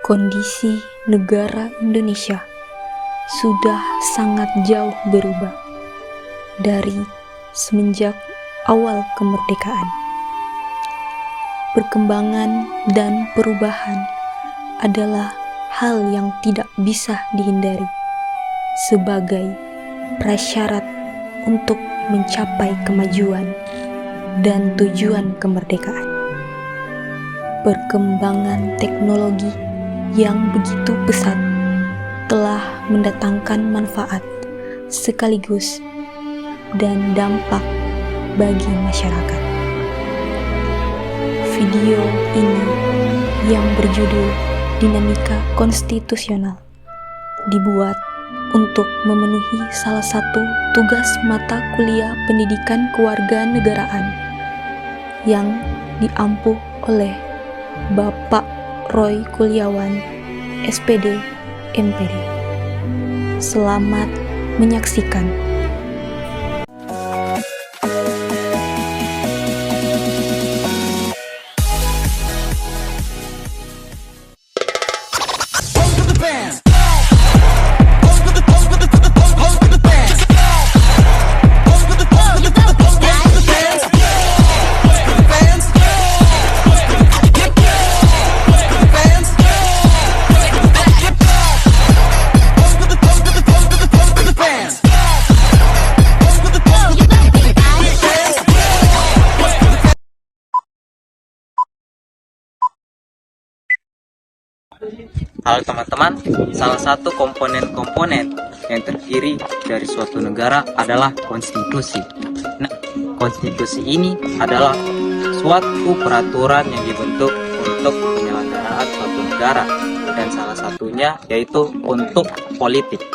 Kondisi negara Indonesia sudah sangat jauh berubah dari semenjak awal kemerdekaan. Perkembangan dan perubahan adalah hal yang tidak bisa dihindari sebagai prasyarat untuk mencapai kemajuan dan tujuan kemerdekaan. Perkembangan teknologi yang begitu pesat telah mendatangkan manfaat sekaligus dan dampak bagi masyarakat. Video ini yang berjudul Dinamika Konstitusional dibuat untuk memenuhi salah satu tugas mata kuliah pendidikan kewarganegaraan yang diampuh oleh Bapak Roy Kurniawan, SPD, MPD. Selamat menyaksikan. Halo teman-teman, salah satu komponen-komponen yang terdiri dari suatu negara adalah konstitusi. Nah, konstitusi ini adalah suatu peraturan yang dibentuk untuk penyelenggaraan suatu negara, dan salah satunya yaitu untuk politik.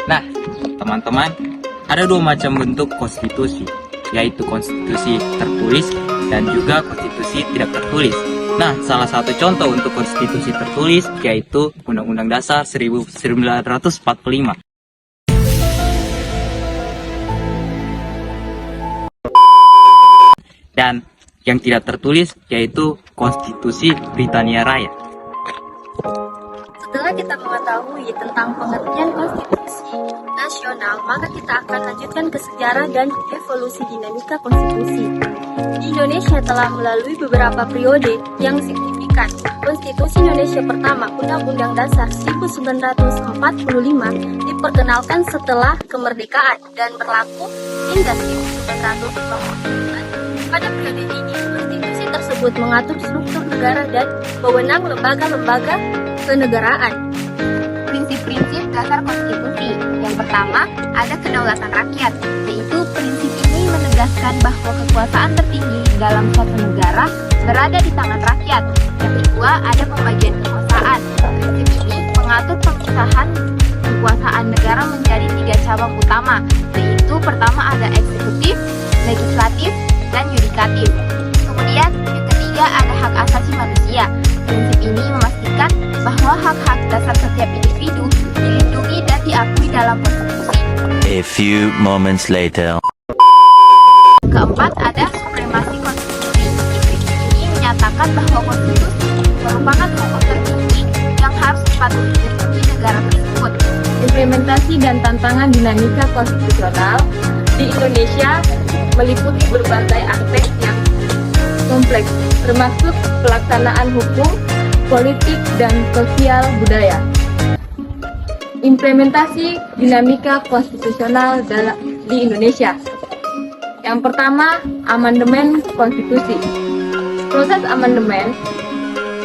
Nah, teman-teman, ada dua macam bentuk konstitusi, yaitu konstitusi tertulis dan juga konstitusi tidak tertulis. Nah, salah satu contoh untuk konstitusi tertulis yaitu Undang-Undang Dasar 1945. Dan yang tidak tertulis yaitu Konstitusi Britania Raya. Setelah kita mengetahui tentang pengertian konstitusi nasional, maka kita akan lanjutkan ke sejarah dan evolusi dinamika konstitusi. Di Indonesia telah melalui beberapa periode yang signifikan. Konstitusi Indonesia pertama, Undang-Undang Dasar 1945, diperkenalkan setelah kemerdekaan dan berlaku hingga 1949. Pada periode ini, konstitusi tersebut mengatur struktur negara dan wewenang lembaga-lembaga kenegaraan. Prinsip-prinsip dasar konstitusi. Yang pertama, ada kedaulatan rakyat, yaitu prinsip ini menegaskan bahwa kekuasaan tertinggi dalam suatu negara berada di tangan rakyat. Yang kedua, ada pembagian kekuasaan. Prinsip ini mengatur pemisahan kekuasaan negara menjadi 3 cabang utama, yaitu pertama ada eksekutif, legislatif, dan yudikatif. Kemudian yang ketiga ada hak asasi manusia. Prinsip ini memastikan bahwa hak-hak dasar setiap individu dilindungi dan diakui dalam konstitusi. A few moments later. Keempat, ada supremasi konstitusi. Prinsip ini menyatakan bahwa konstitusi merupakan hukum tertinggi yang harus dipatuhi di negara tersebut. Implementasi dan tantangan dinamika konstitusional di Indonesia meliputi berbagai aspek yang kompleks, termasuk pelaksanaan hukum, politik, dan sosial budaya. Implementasi dinamika konstitusional di Indonesia. Yang pertama, amandemen konstitusi. Proses amandemen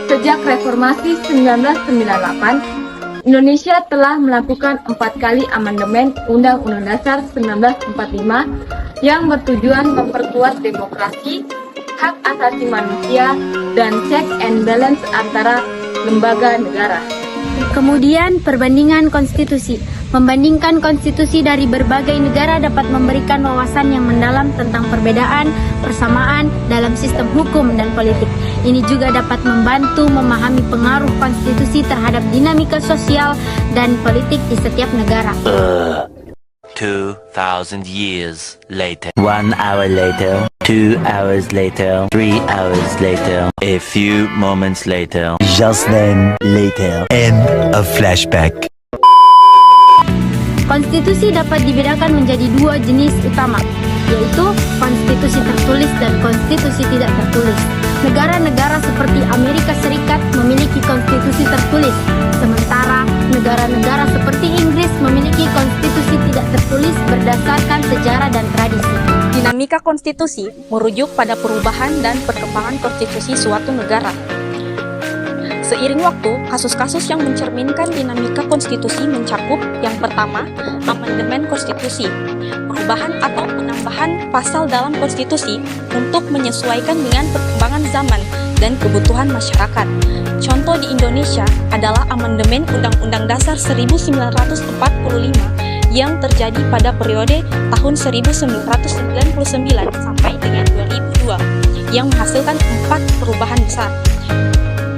sejak reformasi 1998, Indonesia telah melakukan 4 kali amandemen Undang-Undang Dasar 1945 yang bertujuan memperkuat demokrasi, hak asasi manusia, dan check and balance antara lembaga negara. Kemudian perbandingan konstitusi. Membandingkan konstitusi dari berbagai negara dapat memberikan wawasan yang mendalam tentang perbedaan, persamaan dalam sistem hukum dan politik. Ini juga dapat membantu memahami pengaruh konstitusi terhadap dinamika sosial dan politik di setiap negara. 2000 years later. 1 hour later. 2 hours later. 3 hours later. A few moments later. Just then, later. End of flashback. Konstitusi dapat dibedakan menjadi dua jenis utama, yaitu konstitusi tertulis dan konstitusi tidak tertulis. Negara-negara seperti Amerika Serikat memiliki konstitusi tertulis, sementara negara-negara seperti Inggris memiliki konstitusi tidak tertulis berdasarkan sejarah dan tradisi. Dinamika konstitusi merujuk pada perubahan dan perkembangan konstitusi suatu negara. Seiring waktu, kasus-kasus yang mencerminkan dinamika konstitusi mencakup yang pertama, amandemen konstitusi, perubahan atau penambahan pasal dalam konstitusi untuk menyesuaikan dengan perkembangan zaman dan kebutuhan masyarakat. Contoh di Indonesia adalah amandemen Undang-Undang Dasar 1945 yang terjadi pada periode tahun 1999 sampai dengan 2002 yang menghasilkan 4 perubahan besar.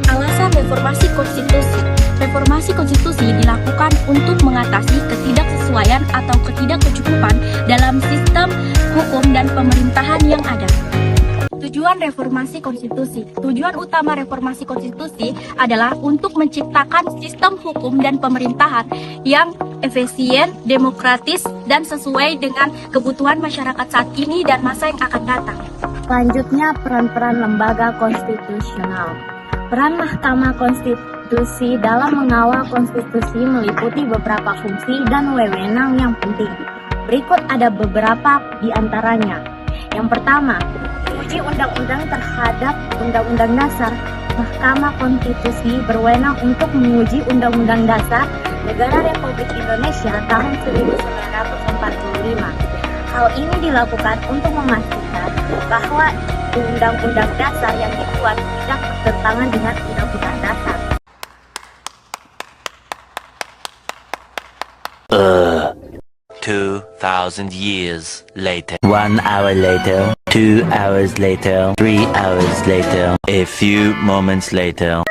Alasan reformasi konstitusi. Reformasi konstitusi dilakukan untuk mengatasi ketidaksesuaian atau ketidakkecukupan dalam sistem hukum dan pemerintahan yang ada. Tujuan reformasi konstitusi. Tujuan utama reformasi konstitusi adalah untuk menciptakan sistem hukum dan pemerintahan yang efisien, demokratis, dan sesuai dengan kebutuhan masyarakat saat ini dan masa yang akan datang. Selanjutnya, peran-peran lembaga konstitusional. Peran Mahkamah Konstitusi dalam mengawal konstitusi meliputi beberapa fungsi dan wewenang yang penting. Berikut ada beberapa di antaranya. Yang pertama, uji undang-undang terhadap Undang-Undang Dasar. Mahkamah Konstitusi berwenang untuk menguji Undang-Undang Dasar Negara Republik Indonesia tahun 1945. Hal ini dilakukan untuk memastikan bahwa Undang-Undang Dasar yang dibuat tidak bertentangan dengan Undang-Undang Dasar. 2,000 years later. 1 hour later. 2 hours later. 3 hours later. A few moments later.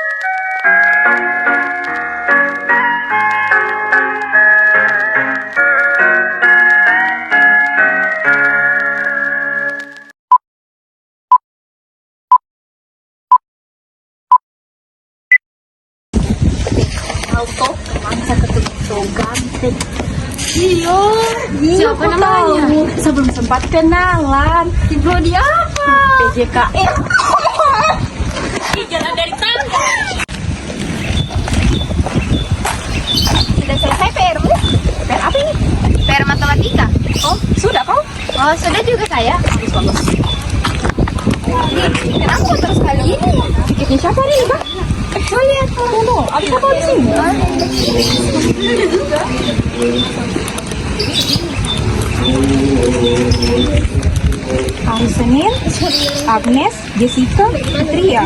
Siapa namanya? Sebelum sempat kenalan. Si Brody apa? PJKN. Jalan dari tangga. Sudah selesai PR-mu? PR apa ini? PR matematika. Oh, sudah kau? Oh, sudah juga saya. Bagus. Kenapa terus kali ini? Tiketnya siapa nih, Bang? Saya lihat. Tunggu, ada siapa di sini? Hari Senin, Agnes, Jessica, Tria.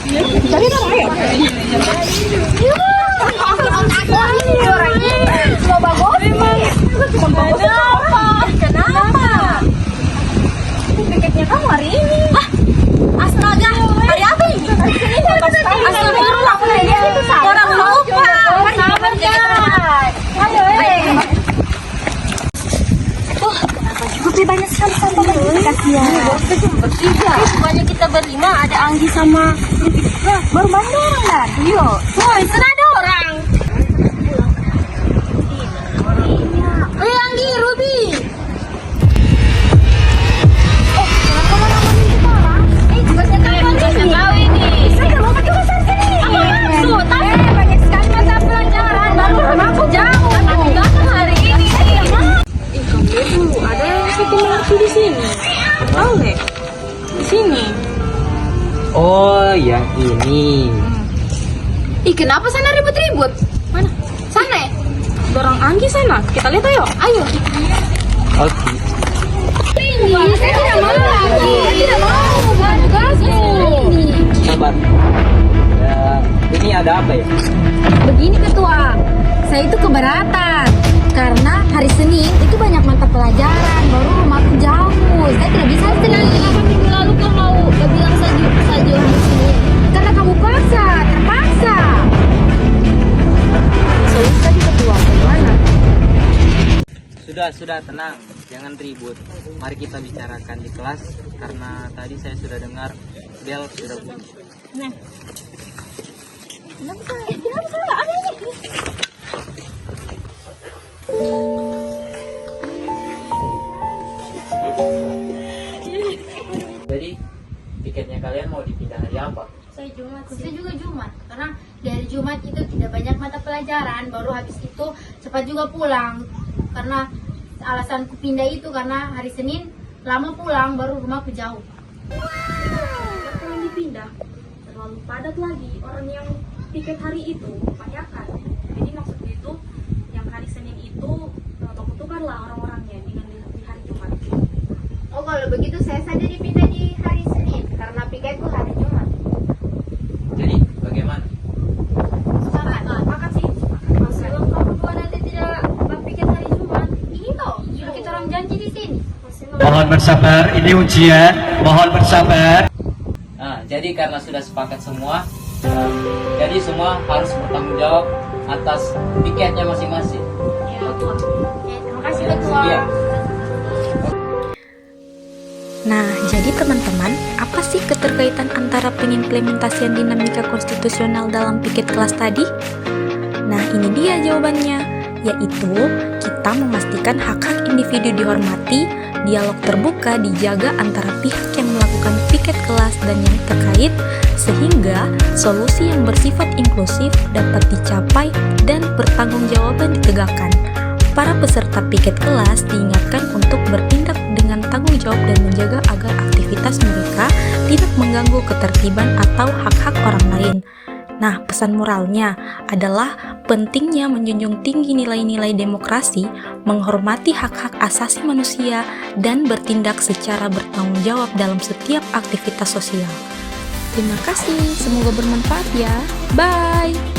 Kita lihat orang ayo. Semua bagus? Kenapa? Tiketnya kamu hari ini. Astaga, hari apa ini? Hari Senin. Astagfirullah, orang lupa. Ayo, Tapi banyak sekali sampah ini. Kasihan. bertiga. Semuanya kita berlima, ada Anggi sama Baru banyak orang kan? Rio. Woi, sudah ada orang. Anggi, Ruby. Tugasnya kau ini. Saya mau pakai bahasa sini. Apa maksud? Tapi banyak sekali mata pelajaran. Baru aku jauh. Aku datang hari ini. Kamu ada yang bikin mengerti di sini. Tahu nggak? Di sini. Oh, yang ini. Kenapa sana ribut-ribut? Mana? Sana ya? Dorong Anggi sana. Kita lihat ayo. Ayo. Oke. Saya tidak mau lagi. Saya tidak mau. Bukan tugasku. Sabar. Ya, ini ada apa ya? Begini ketua, saya itu keberatan karena hari Senin itu banyak mata pelajaran, baru rumahku jauh. Saya tidak bisa sekali. Kenapa minggu lalu kau mau bilang saja hari Senin? Karena kamu paksa, terpaksa. Sulit tadi ketua, bagaimana? Sudah, tenang. jangan ribut. Mari kita bicarakan di kelas, karena tadi saya sudah dengar bel sudah bunyi. Nah. Kenapa aneh nih? Jadi tiketnya kalian mau dipindah hari apa? Saya juga Jumat, karena di hari Jumat itu tidak banyak mata pelajaran, baru habis itu cepat juga pulang. Karena alasan pindah itu karena hari Senin lama pulang, baru rumahku jauh. Kenapa yang dipindah? Terlalu padat lagi orang yang tiket hari itu kebanyakan. Jadi maksudnya itu yang hari Senin itu tukarlah orang-orangnya dengan di hari Jumat. Oh, kalau begitu saya saja dipindah di hari Senin karena piketku hari Jumat. Jadi bagaimana? Sepakat sih. Kalau kamu dua nanti tidak berpiket hari Jumat, Ini toh, sudah kita orang janji di sini. Mohon bersabar, ini ujian. Mohon bersabar. Nah, jadi karena sudah sepakat semua, jadi semua harus bertanggung jawab atas tiketnya masing-masing. Terima kasih ketua. Iya. Nah, jadi teman-teman, apa sih keterkaitan antara pengimplementasian dinamika konstitusional dalam piket kelas tadi? Nah, ini dia jawabannya, yaitu kita memastikan hak-hak individu dihormati, dialog terbuka dijaga antara pihak yang melakukan piket kelas dan yang terkait, sehingga solusi yang bersifat inklusif dapat dicapai dan pertanggungjawaban ditegakkan. Para peserta piket kelas diingatkan untuk bertindak dengan tanggung jawab dan menjaga agar aktivitas mereka tidak mengganggu ketertiban atau hak-hak orang lain. Nah, pesan moralnya adalah pentingnya menjunjung tinggi nilai-nilai demokrasi, menghormati hak-hak asasi manusia, dan bertindak secara bertanggung jawab dalam setiap aktivitas sosial. Terima kasih, semoga bermanfaat ya. Bye!